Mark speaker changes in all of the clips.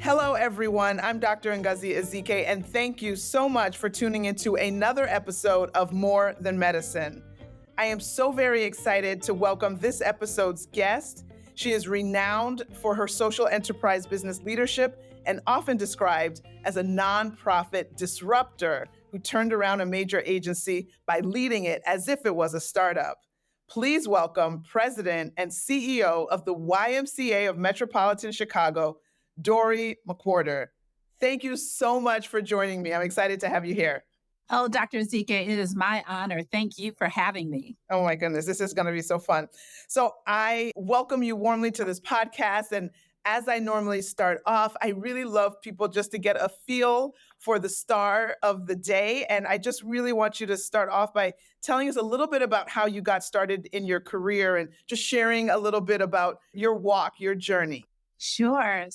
Speaker 1: Hello, everyone. I'm Dr. Ngozi Ezike, and thank you so much for tuning into another episode of More Than Medicine. I am so very excited to welcome this episode's guest. She is renowned for her social enterprise business leadership and often described as a nonprofit disruptor who turned around a major agency by leading it as if it was a startup. Please welcome President and CEO of the YMCA of Metropolitan Chicago, Dorri McWhorter. Thank you so much for joining me. I'm excited to have you here.
Speaker 2: Oh, Dr. Ezike, it is my honor. Thank you for having me.
Speaker 1: Oh my goodness, this is going to be so fun. So I welcome you warmly to this podcast. And as I normally start off, I really love people just to get a feel for the star of the day. And I just really want you to start off by telling us a little bit about how you got started in your career and just sharing a little bit about your walk, your journey.
Speaker 2: Sure.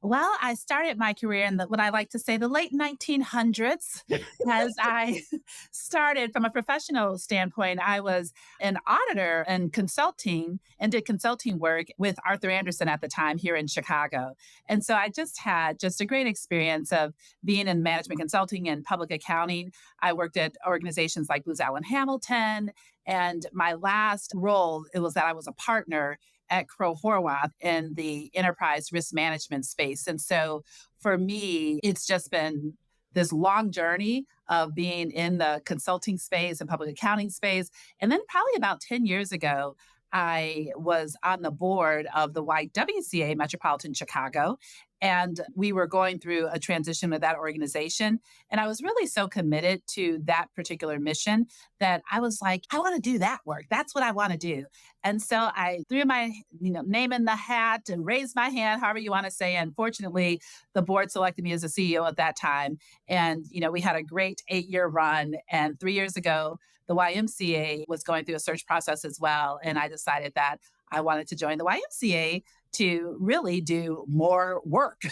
Speaker 2: Well, I started my career in what I like to say the late 1900s. As I started from a professional standpoint, I was an auditor and consulting and did consulting work with Arthur Andersen at the time here in Chicago. And so I just had a great experience of being in management consulting and public accounting. I worked at organizations like Booz Allen Hamilton. And my last role, it was that I was a partner at Crowe Horwath in the enterprise risk management space. And so for me, it's just been this long journey of being in the consulting space and public accounting space. And then probably about 10 years ago, I was on the board of the YMCA Metropolitan Chicago, and we were going through a transition with that organization. And I was really so committed to that particular mission that I was like, I want to do that work. That's what I want to do. And so I threw my name in the hat and raised my hand, however you want to say. And fortunately, the board selected me as a CEO at that time. And, we had a great 8-year run. And 3 years ago, the YMCA was going through a search process as well. And I decided that I wanted to join the YMCA to really do more work.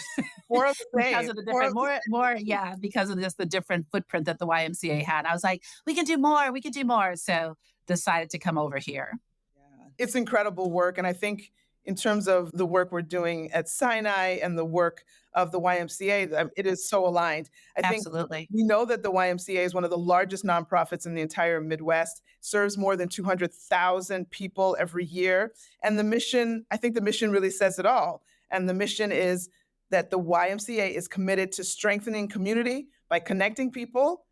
Speaker 1: More of the same.
Speaker 2: Because of the different, because of just the different footprint that the YMCA had. I was like, we can do more. So decided to come over here.
Speaker 1: Yeah. It's incredible work. And I think in terms of the work we're doing at Sinai and the work of the YMCA, it is so aligned.
Speaker 2: Absolutely.
Speaker 1: We know that the YMCA is one of the largest nonprofits in the entire Midwest, serves more than 200,000 people every year. And the mission really says it all. And the mission is that the YMCA is committed to strengthening community by connecting people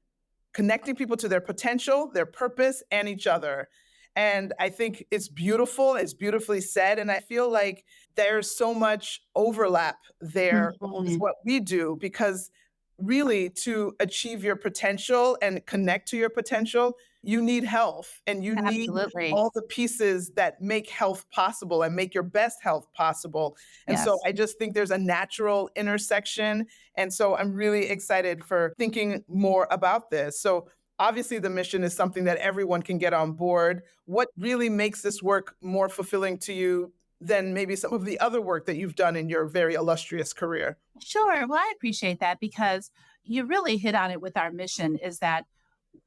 Speaker 1: to their potential, their purpose, and each other. And I think it's beautiful. It's beautifully said. And I feel like there's so much overlap there with what we do, because really to achieve your potential and connect to your potential, you need health, and you need all the pieces that make health possible and make your best health possible. And so I just think there's a natural intersection. And so I'm really excited for thinking more about this. So obviously, the mission is something that everyone can get on board. What really makes this work more fulfilling to you than maybe some of the other work that you've done in your very illustrious career?
Speaker 2: Sure. Well, I appreciate that, because you really hit on it with our mission is that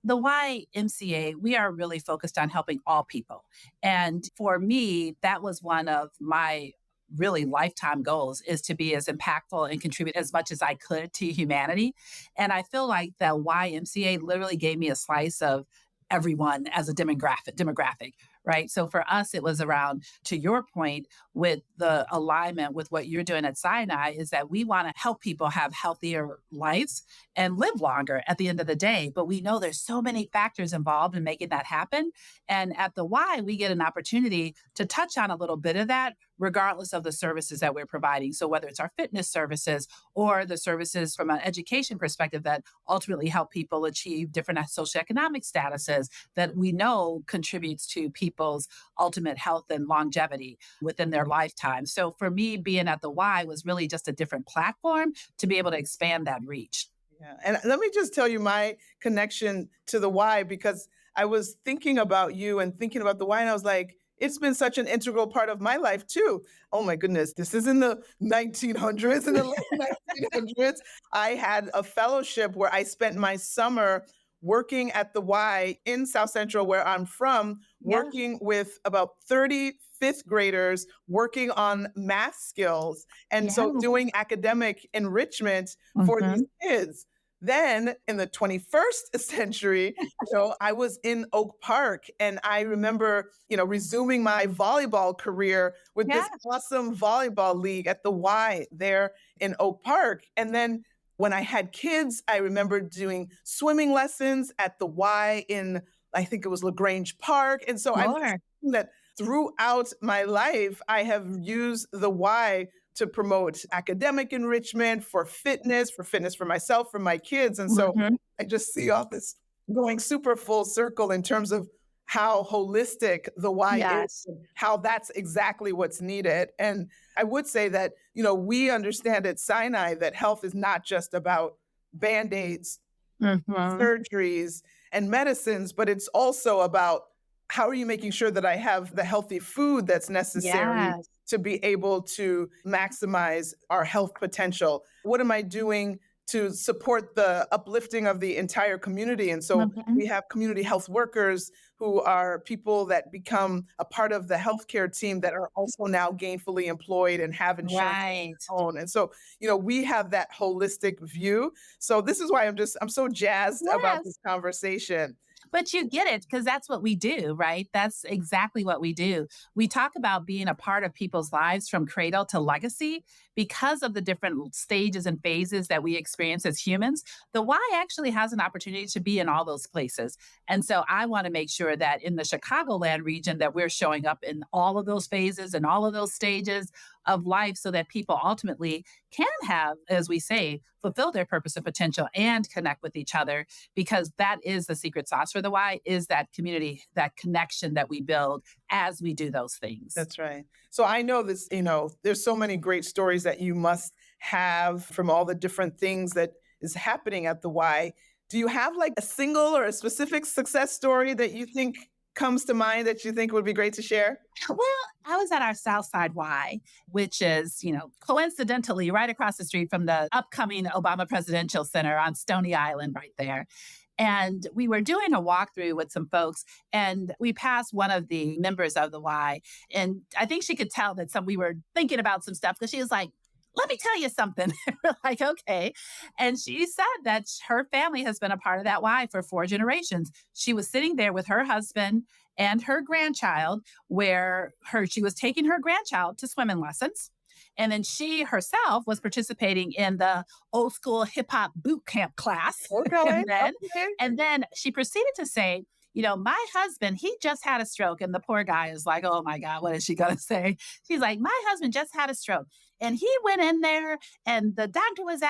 Speaker 2: the YMCA, we are really focused on helping all people. And for me, that was one of my really lifetime goals, is to be as impactful and contribute as much as I could to humanity. And I feel like the YMCA literally gave me a slice of everyone as a demographic, right? So for us, it was around, to your point, with the alignment with what you're doing at Sinai, is that we want to help people have healthier lives and live longer at the end of the day. But we know there's so many factors involved in making that happen. And at the Y, we get an opportunity to touch on a little bit of that, regardless of the services that we're providing. So whether it's our fitness services or the services from an education perspective that ultimately help people achieve different socioeconomic statuses that we know contributes to people's ultimate health and longevity within their lifetime. So for me, being at the Y was really just a different platform to be able to expand that reach.
Speaker 1: Yeah. And let me just tell you my connection to the Y, because I was thinking about you and thinking about the Y, and I was like, it's been such an integral part of my life too. Oh my goodness, this is in the 1900s, in the late 1900s. I had a fellowship where I spent my summer working at the Y in South Central, where I'm from, working with about 30 fifth graders working on math skills. And
Speaker 2: Yeah.
Speaker 1: so doing academic enrichment for these
Speaker 2: Mhm.
Speaker 1: kids. Then in the 21st century, I was in Oak Park and I remember, resuming my volleyball career with
Speaker 2: Yeah.
Speaker 1: this awesome volleyball league at the Y there in Oak Park. And then when I had kids, I remember doing swimming lessons at the Y in, I think it was LaGrange Park. And so I'm just
Speaker 2: Sure.
Speaker 1: thinking that throughout my life, I have used the Y to promote academic enrichment, for fitness for myself, for my kids. And so
Speaker 2: Mhm.
Speaker 1: I just see all this going super full circle in terms of how holistic the Y is,
Speaker 2: Yes.
Speaker 1: and how that's exactly what's needed. And I would say that, we understand at Sinai that health is not just about band-aids,
Speaker 2: Mhm.
Speaker 1: surgeries, and medicines, but it's also about how are you making sure that I have the healthy food that's necessary
Speaker 2: Yes.
Speaker 1: to be able to maximize our health potential? What am I doing to support the uplifting of the entire community? And so
Speaker 2: Mhm.
Speaker 1: we have community health workers who are people that become a part of the healthcare team that are also now gainfully employed and have insurance of
Speaker 2: Right.
Speaker 1: their own. And so, we have that holistic view. So this is why I'm so jazzed about this
Speaker 2: Yes.
Speaker 1: conversation.
Speaker 2: But you get it because that's what we do, right? That's exactly what we do. We talk about being a part of people's lives from cradle to legacy because of the different stages and phases that we experience as humans. The Y actually has an opportunity to be in all those places. And so I want to make sure that in the Chicagoland region that we're showing up in all of those phases and all of those stages of life so that people ultimately can have, as we say, fulfill their purpose and potential and connect with each other because that is the secret sauce for the Y is that community, that connection that we build as we do those things.
Speaker 1: That's right. So I know this, there's so many great stories that you must have from all the different things that is happening at the Y. Do you have like a single or a specific success story that you think comes to mind that you think would be great to share?
Speaker 2: Well, I was at our South Side Y, which is, coincidentally right across the street from the upcoming Obama Presidential Center on Stony Island right there. And we were doing a walkthrough with some folks, and we passed one of the members of the Y. And I think she could tell that we were thinking about some stuff because she was like, let me tell you something. We're like, okay. And she said that her family has been a part of that Y for 4 generations. She was sitting there with her husband and her grandchild, where she was taking her grandchild to swimming lessons. And then she herself was participating in the old school hip hop boot camp class.
Speaker 1: Okay.
Speaker 2: and then
Speaker 1: Okay.
Speaker 2: and then she proceeded to say, my husband, he just had a stroke. And the poor guy is like, oh my God, what is she going to say? She's like, my husband just had a stroke. And he went in there and the doctor was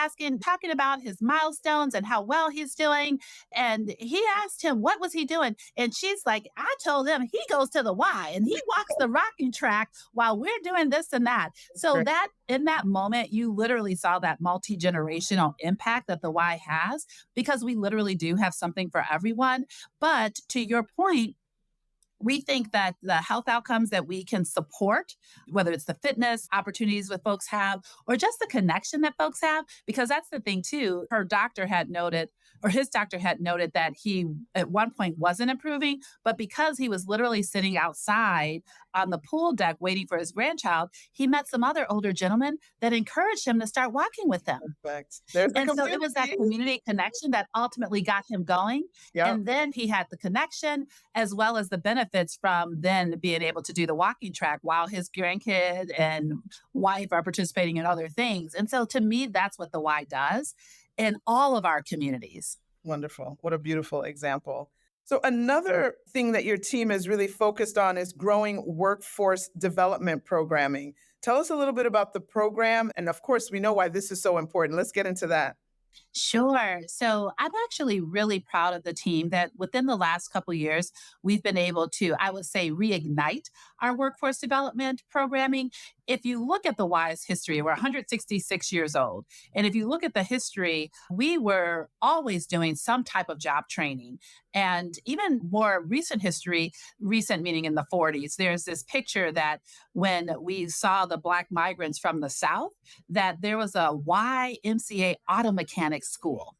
Speaker 2: talking about his milestones and how well he's doing. And he asked him, what was he doing? And she's like, I told him he goes to the Y and he walks the rocking track while we're doing this and that. So
Speaker 1: Great.
Speaker 2: that in that moment, you literally saw that multi-generational impact that the Y has because we literally do have something for everyone. But to your point, we think that the health outcomes that we can support, whether it's the fitness opportunities that folks have or just the connection that folks have, because that's the thing too. His doctor had noted that he at one point wasn't improving, but because he was literally sitting outside on the pool deck waiting for his grandchild, he met some other older gentlemen that encouraged him to start walking with them.
Speaker 1: Perfect. There's the
Speaker 2: And so it was that
Speaker 1: community.
Speaker 2: community connection that ultimately got him going.
Speaker 1: Yep.
Speaker 2: And then he had the connection as well as the benefits from then being able to do the walking track while his grandkid and wife are participating in other things. And so to me, that's what the Y does in all of our communities.
Speaker 1: Wonderful. What a beautiful example. So, another thing that your team is really focused on is growing workforce development programming. Tell us a little bit about the program. And of course, we know why this is so important. Let's get into that.
Speaker 2: Sure. So I'm actually really proud of the team that within the last couple of years, we've been able to, I would say, reignite our workforce development programming. If you look at the WISE history, we're 166 years old. And if you look at the history, we were always doing some type of job training. And even more recent history, recent meaning in the 40s, there's this picture that when we saw the Black migrants from the South, that there was a YMCA auto mechanic school.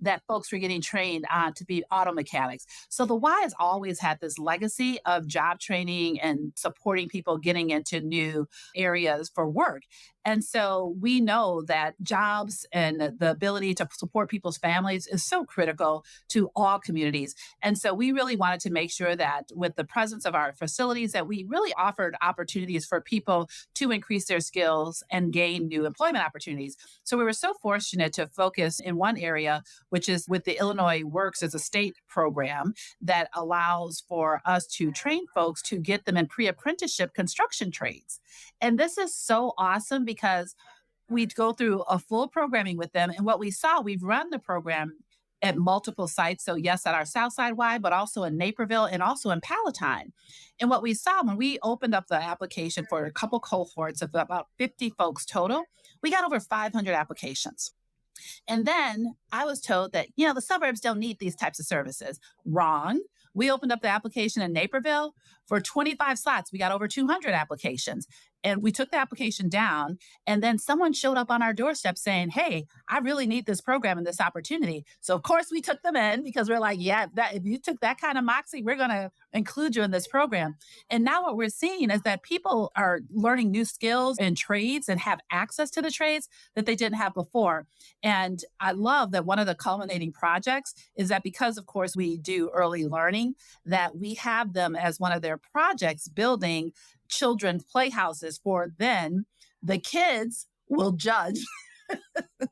Speaker 2: that folks were getting trained on to be auto mechanics. So the Y has always had this legacy of job training and supporting people getting into new areas for work. And so we know that jobs and the ability to support people's families is so critical to all communities. And so we really wanted to make sure that with the presence of our facilities that we really offered opportunities for people to increase their skills and gain new employment opportunities. So we were so fortunate to focus in one area, which is with the Illinois Works as a state program that allows for us to train folks to get them in pre-apprenticeship construction trades. And this is so awesome because we'd go through a full programming with them. And what we saw, we've run the program at multiple sites. So, yes, at our Southside Y, but also in Naperville and also in Palatine. And what we saw when we opened up the application for a couple cohorts of about 50 folks total, we got over 500 applications. And then I was told that, the suburbs don't need these types of services. Wrong. We opened up the application in Naperville for 25 slots. We got over 200 applications. And we took the application down. And then someone showed up on our doorstep saying, hey, I really need this program and this opportunity. So, of course, we took them in because we're like, yeah, if you took that kind of moxie, we're going to include you in this program. And now what we're seeing is that people are learning new skills and trades and have access to the trades that they didn't have before. And I love that one of the culminating projects is that because, of course, we do early learning, that we have them as one of their projects building children's playhouses for then the kids will judge the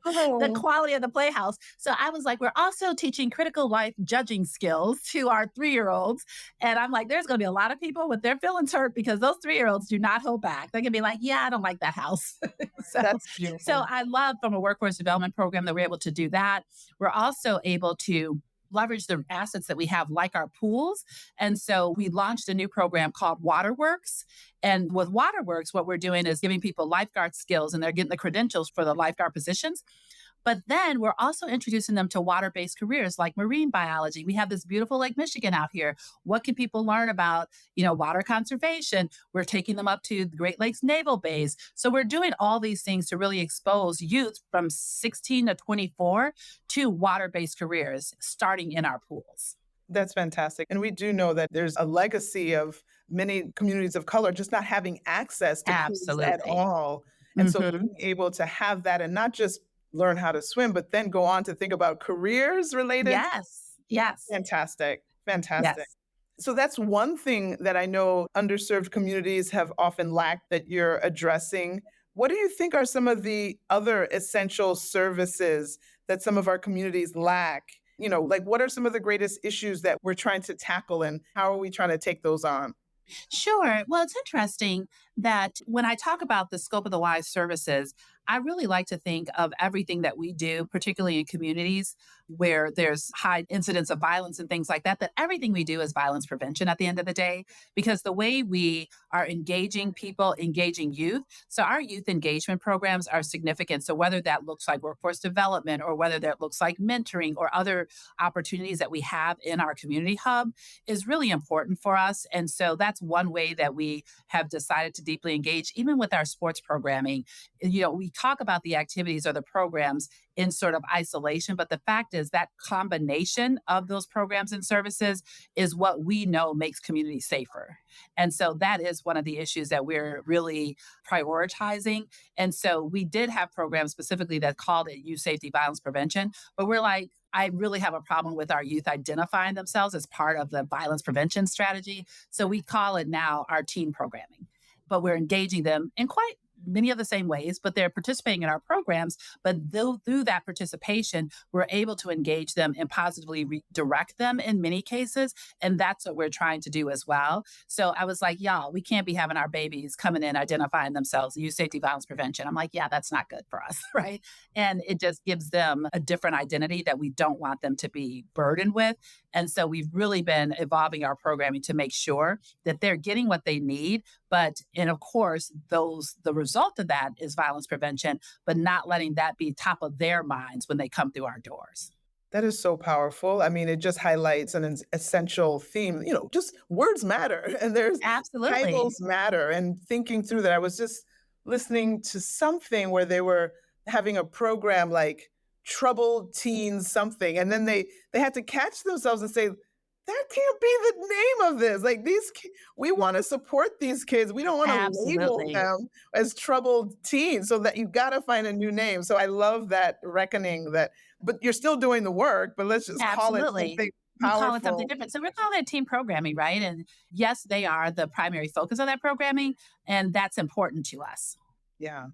Speaker 1: Oh,
Speaker 2: quality of the playhouse. So I was like, we're also teaching critical life judging skills to our 3-year-olds. And I'm like, there's going to be a lot of people with their feelings hurt because those 3-year-olds do not hold back. They can be like, yeah, I don't like that house. so,
Speaker 1: that's
Speaker 2: so
Speaker 1: beautiful.
Speaker 2: I love from a workforce development program that we're able to do that. We're also able to leverage the assets that we have, like our pools. And so we launched a new program called Waterworks. And with Waterworks, what we're doing is giving people lifeguard skills and they're getting the credentials for the lifeguard positions. But then we're also introducing them to water-based careers like marine biology. We have this beautiful Lake Michigan out here. What can people learn about, water conservation? We're taking them up to the Great Lakes Naval Base. So we're doing all these things to really expose youth from 16 to 24 to water-based careers, starting in our pools.
Speaker 1: That's fantastic. And we do know that there's a legacy of many communities of color just not having access to pools at
Speaker 2: Absolutely.
Speaker 1: all. And so
Speaker 2: Mhm.
Speaker 1: being able to have that and not just learn how to swim, but then go on to think about careers related.
Speaker 2: Yes. Yes.
Speaker 1: Fantastic. Fantastic.
Speaker 2: Yes.
Speaker 1: So that's one thing that I know underserved communities have often lacked that you're addressing. What do you think are some of the other essential services that some of our communities lack? Like what are some of the greatest issues that we're trying to tackle and how are we trying to take those on?
Speaker 2: Sure. Well, it's interesting that when I talk about the scope of the WISE services, I really like to think of everything that we do, particularly in communities where there's high incidence of violence and things like that, that everything we do is violence prevention at the end of the day, because the way we are engaging people, engaging youth. So our youth engagement programs are significant. So whether that looks like workforce development or whether that looks like mentoring or other opportunities that we have in our community hub is really important for us. And so that's one way that we have decided to deeply engage, even with our sports programming. We talk about the activities or the programs in sort of isolation, but the fact is that combination of those programs and services is what we know makes communities safer. And so that is one of the issues that we're really prioritizing. And so we did have programs specifically that called it youth safety violence prevention, but we're like, I really have a problem with our youth identifying themselves as part of the violence prevention strategy. So we call it now our teen programming, but we're engaging them in quite many of the same ways, but they're participating in our programs. But through that participation, we're able to engage them and positively redirect them in many cases. And that's what we're trying to do as well. So I was like, y'all, we can't be having our babies coming in identifying themselves, youth safety violence prevention. I'm like, yeah, that's not good for us. Right. And it just gives them a different identity that we don't want them to be burdened with. And so we've really been evolving our programming to make sure that they're getting what they need. And of course, the result of that is violence prevention, but not letting that be top of their minds when they come through our doors.
Speaker 1: That is so powerful. I mean, it just highlights an essential theme. Just words matter and there's
Speaker 2: Absolutely.
Speaker 1: titles matter. And thinking through that, I was just listening to something where they were having a program like troubled teens something. And then they had to catch themselves and say, that can't be the name of this. Like we want to support these kids. We don't want to label
Speaker 2: Absolutely.
Speaker 1: them as troubled teens, so that you got to find a new name. So I love that reckoning that, but you're still doing the work, but let's just call it
Speaker 2: Absolutely.
Speaker 1: something
Speaker 2: We call it something
Speaker 1: powerful.
Speaker 2: different. So we're calling it team programming, right? And yes, they are the primary focus of that programming, and that's important to us.
Speaker 1: Yeah.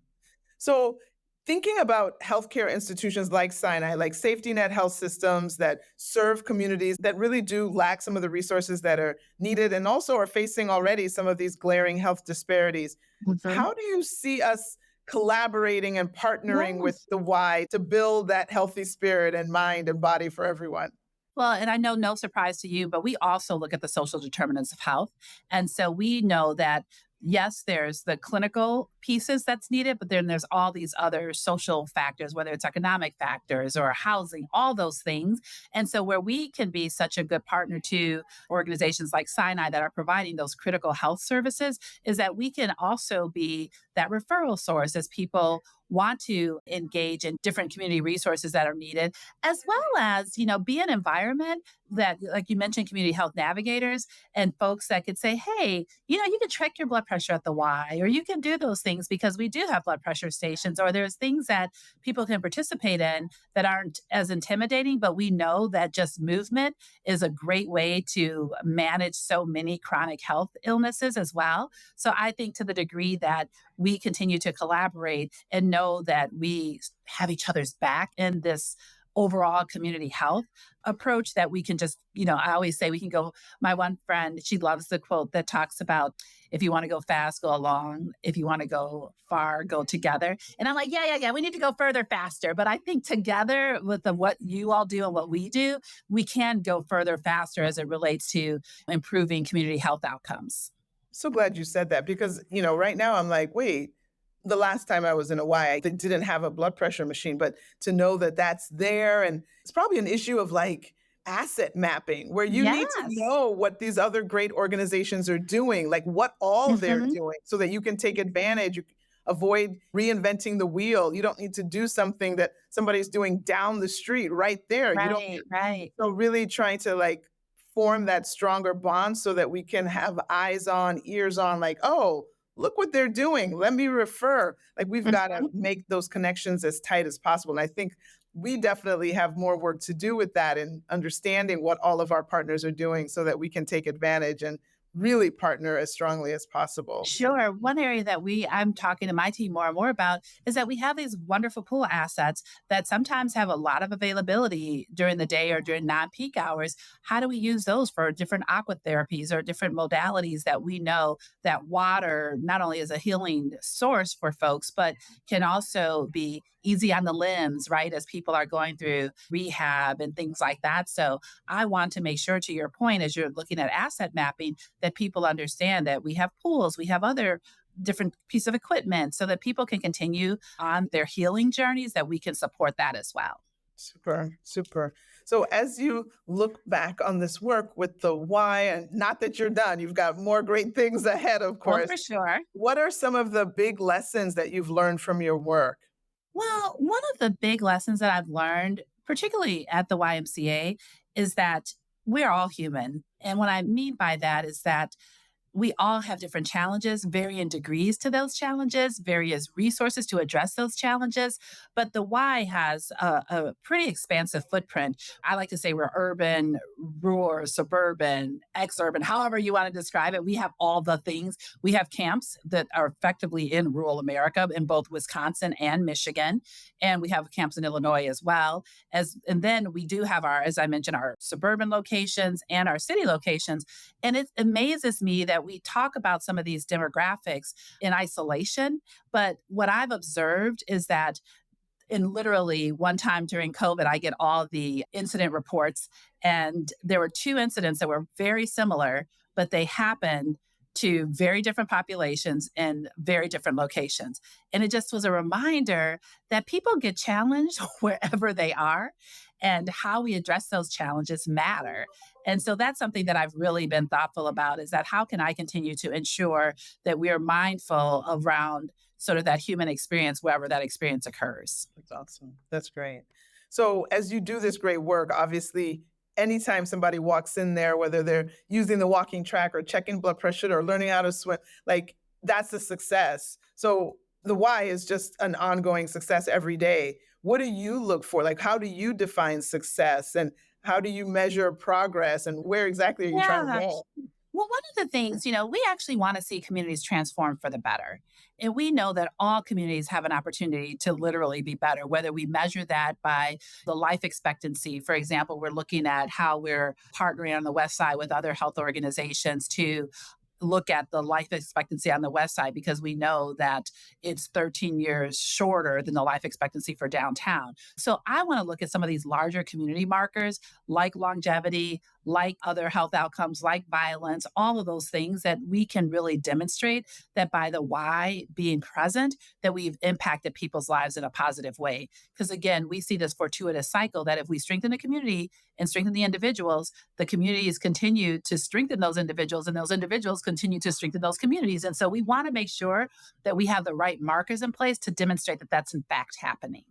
Speaker 1: So, thinking about healthcare institutions like Sinai, like safety net health systems that serve communities that really do lack some of the resources that are needed and also are facing already some of these glaring health disparities,
Speaker 2: Mhm.
Speaker 1: how do you see us collaborating and partnering with
Speaker 2: Yes.
Speaker 1: the Y to build that healthy spirit and mind and body for everyone?
Speaker 2: Well, and I know no surprise to you, but we also look at the social determinants of health. And so we know that, yes, there's the clinical pieces that's needed, but then there's all these other social factors, whether it's economic factors or housing, all those things. And so, where we can be such a good partner to organizations like Sinai that are providing those critical health services is that we can also be that referral source as people want to engage in different community resources that are needed, as well as, be an environment that, like you mentioned, community health navigators and folks that could say, hey, you can check your blood pressure at the Y, or you can do those things because we do have blood pressure stations, or there's things that people can participate in that aren't as intimidating, but we know that just movement is a great way to manage so many chronic health illnesses as well. So I think to the degree that we continue to collaborate and know that we have each other's back in this overall community health approach, that we can just, I always say we can go. My one friend, she loves the quote that talks about, if you want to go fast, go along. If you want to go far, go together. And I'm like, yeah, yeah, yeah. We need to go further, faster. But I think together with what you all do and what we do, we can go further, faster as it relates to improving community health outcomes.
Speaker 1: So glad you said that because, right now I'm like, wait, the last time I was in Hawaii, I didn't have a blood pressure machine, but to know that that's there, and it's probably an issue of like asset mapping where you need to
Speaker 2: Yes.
Speaker 1: know what these other great organizations are doing, like what all they're
Speaker 2: Mhm.
Speaker 1: doing so that you can take advantage. Avoid reinventing the wheel. You don't need to do something that somebody's doing down the street right there. You don't.
Speaker 2: Right, right.
Speaker 1: So really trying to like form that stronger bond so that we can have eyes on, ears on, like, oh, look what they're doing. Let me refer. Like we've got to
Speaker 2: Mhm.
Speaker 1: make those connections as tight as possible. And I think we definitely have more work to do with that and understanding what all of our partners are doing so that we can take advantage and really partner as strongly as possible.
Speaker 2: Sure. One area that I'm talking to my team more and more about is that we have these wonderful pool assets that sometimes have a lot of availability during the day or during non-peak hours. How do we use those for different aqua therapies or different modalities that we know that water not only is a healing source for folks, but can also be easy on the limbs, right? As people are going through rehab and things like that. So I want to make sure, to your point, as you're looking at asset mapping, that people understand that we have pools, we have other different piece of equipment so that people can continue on their healing journeys, that we can support that as well.
Speaker 1: Super, super. So as you look back on this work with the why, and not that you're done, you've got more great things ahead, of
Speaker 2: Well,
Speaker 1: course.
Speaker 2: for sure.
Speaker 1: What are some of the big lessons that you've learned from your work?
Speaker 2: Well, one of the big lessons that I've learned, particularly at the YMCA, is that we're all human. And what I mean by that is that we all have different challenges, varying degrees to those challenges, various resources to address those challenges. But the Y has a pretty expansive footprint. I like to say we're urban, rural, suburban, exurban, however you want to describe it. We have all the things. We have camps that are effectively in rural America in both Wisconsin and Michigan. And we have camps in Illinois as well. And then we do have as I mentioned, our suburban locations and our city locations. And it amazes me that we talk about some of these demographics in isolation. But what I've observed is that in literally one time during COVID, I get all the incident reports, and there were two incidents that were very similar, but they happened to very different populations in very different locations. And it just was a reminder that people get challenged wherever they are, and how we address those challenges matter. And so that's something that I've really been thoughtful about, is that how can I continue to ensure that we are mindful around sort of that human experience wherever that experience occurs.
Speaker 1: That's awesome. That's great. So as you do this great work, obviously, anytime somebody walks in there, whether they're using the walking track or checking blood pressure or learning how to swim, like that's a success. So the why is just an ongoing success every day. What do you look for? Like, how do you define success and how do you measure progress and where exactly are you trying to
Speaker 2: Yeah.
Speaker 1: go?
Speaker 2: Well, one of the things, we actually want to see communities transform for the better. And we know that all communities have an opportunity to literally be better, whether we measure that by the life expectancy. For example, we're looking at how we're partnering on the West Side with other health organizations to look at the life expectancy on the West Side because we know that it's 13 years shorter than the life expectancy for downtown. So I want to look at some of these larger community markers like longevity, like other health outcomes, like violence, all of those things that we can really demonstrate that by the why being present, that we've impacted people's lives in a positive way. Because again, we see this fortuitous cycle that if we strengthen the community and strengthen the individuals, the communities continue to strengthen those individuals and those individuals continue to strengthen those communities. And so we want to make sure that we have the right markers in place to demonstrate that that's in fact happening.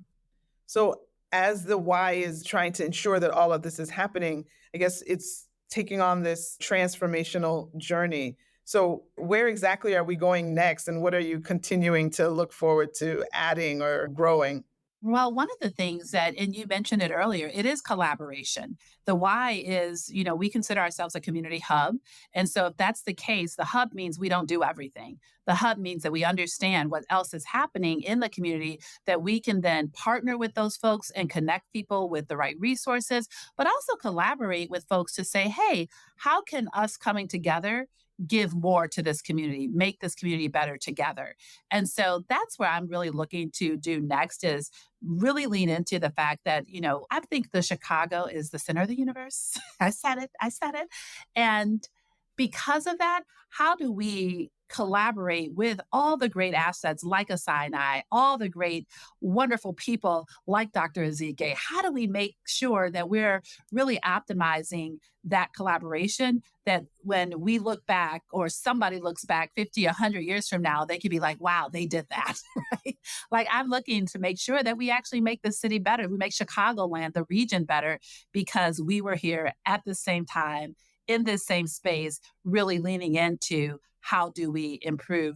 Speaker 1: So as the why is trying to ensure that all of this is happening, I guess it's taking on this transformational journey. So where exactly are we going next and what are you continuing to look forward to adding or growing?
Speaker 2: Well, one of the things that, and you mentioned it earlier, it is collaboration. The why is, we consider ourselves a community hub. And so if that's the case, the hub means we don't do everything. The hub means that we understand what else is happening in the community, that we can then partner with those folks and connect people with the right resources, but also collaborate with folks to say, hey, how can us coming together give more to this community, make this community better together? And so that's where I'm really looking to do next is really lean into the fact that, I think the Chicago is the center of the universe. I said it. I said it. And because of that, how do we collaborate with all the great assets like a Sinai, all the great, wonderful people like Dr. Ezike? How do we make sure that we're really optimizing that collaboration that when we look back or somebody looks back 50, 100 years from now, they could be like, wow, they did that, right? Like I'm looking to make sure that we actually make the city better. We make Chicagoland, the region better because we were here at the same time in this same space, really leaning into how do we improve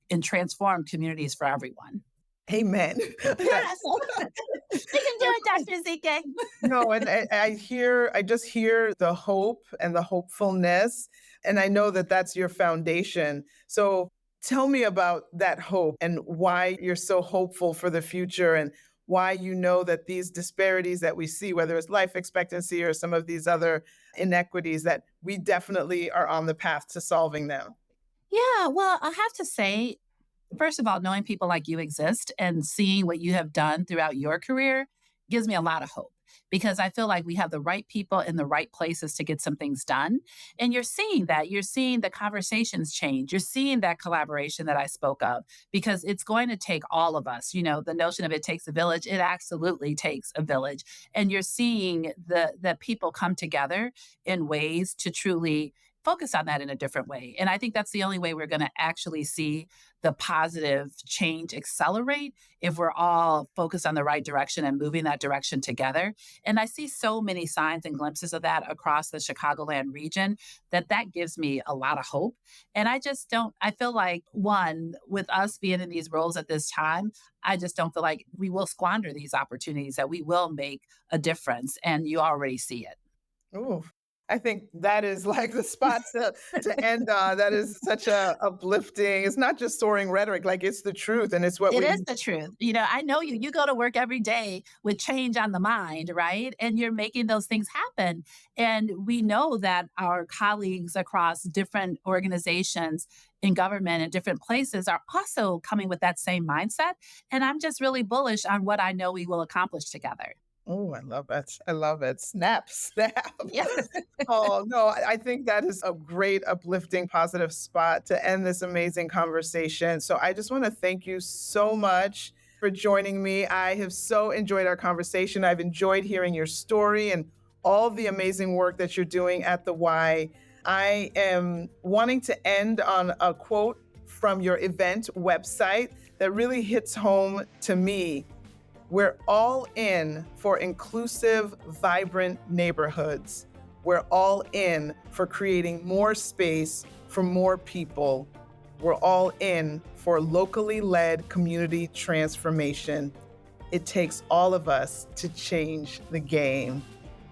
Speaker 2: and transform communities for everyone.
Speaker 1: Amen.
Speaker 2: Yes, we can do it, Dr. Zike.
Speaker 1: No, and I just hear the hope and the hopefulness, and I know that that's your foundation. So tell me about that hope and why you're so hopeful for the future and why you know that these disparities that we see, whether it's life expectancy or some of these other inequities, that we definitely are on the path to solving them.
Speaker 2: Yeah, well, I have to say, first of all, knowing people like you exist and seeing what you have done throughout your career gives me a lot of hope because I feel like we have the right people in the right places to get some things done. And you're seeing that. You're seeing the conversations change. You're seeing that collaboration that I spoke of because it's going to take all of us. The notion of it takes a village, it absolutely takes a village. And you're seeing the people come together in ways to truly focus on that in a different way. And I think that's the only way we're going to actually see the positive change accelerate if we're all focused on the right direction and moving that direction together. And I see so many signs and glimpses of that across the Chicagoland region that gives me a lot of hope. And I just don't, I feel like one, with us being in these roles at this time, I just don't feel like we will squander these opportunities, that we will make a difference. And you already see it.
Speaker 1: Ooh, I think that is like the spot to end on. That is such a uplifting. It's not just soaring rhetoric, like it's the truth and it's what
Speaker 2: It
Speaker 1: we
Speaker 2: is the truth. I know you go to work every day with change on the mind, right? And you're making those things happen. And we know that our colleagues across different organizations in government and different places are also coming with that same mindset. And I'm just really bullish on what I know we will accomplish together.
Speaker 1: Oh, I love it. I love it. Snap, snap.
Speaker 2: Yeah.
Speaker 1: Oh, no, I think that is a great, uplifting, positive spot to end this amazing conversation. So I just want to thank you so much for joining me. I have so enjoyed our conversation. I've enjoyed hearing your story and all the amazing work that you're doing at the Y. I am wanting to end on a quote from your event website that really hits home to me. We're all in for inclusive, vibrant neighborhoods. We're all in for creating more space for more people. We're all in for locally led community transformation. It takes all of us to change the game.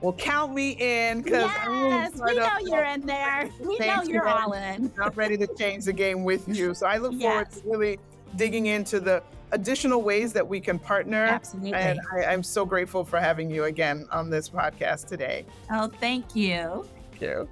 Speaker 1: Well, count me in because I'm really
Speaker 2: Yes,
Speaker 1: part
Speaker 2: we
Speaker 1: of
Speaker 2: know you're in there. We know
Speaker 1: change
Speaker 2: you're all
Speaker 1: today.
Speaker 2: in.
Speaker 1: I'm ready to change the game with you. So I look forward to
Speaker 2: Yes,
Speaker 1: really digging into the additional ways that we can partner. And
Speaker 2: absolutely.
Speaker 1: I'm so grateful for having you again on this podcast today.
Speaker 2: Oh, thank you.
Speaker 1: Thank you.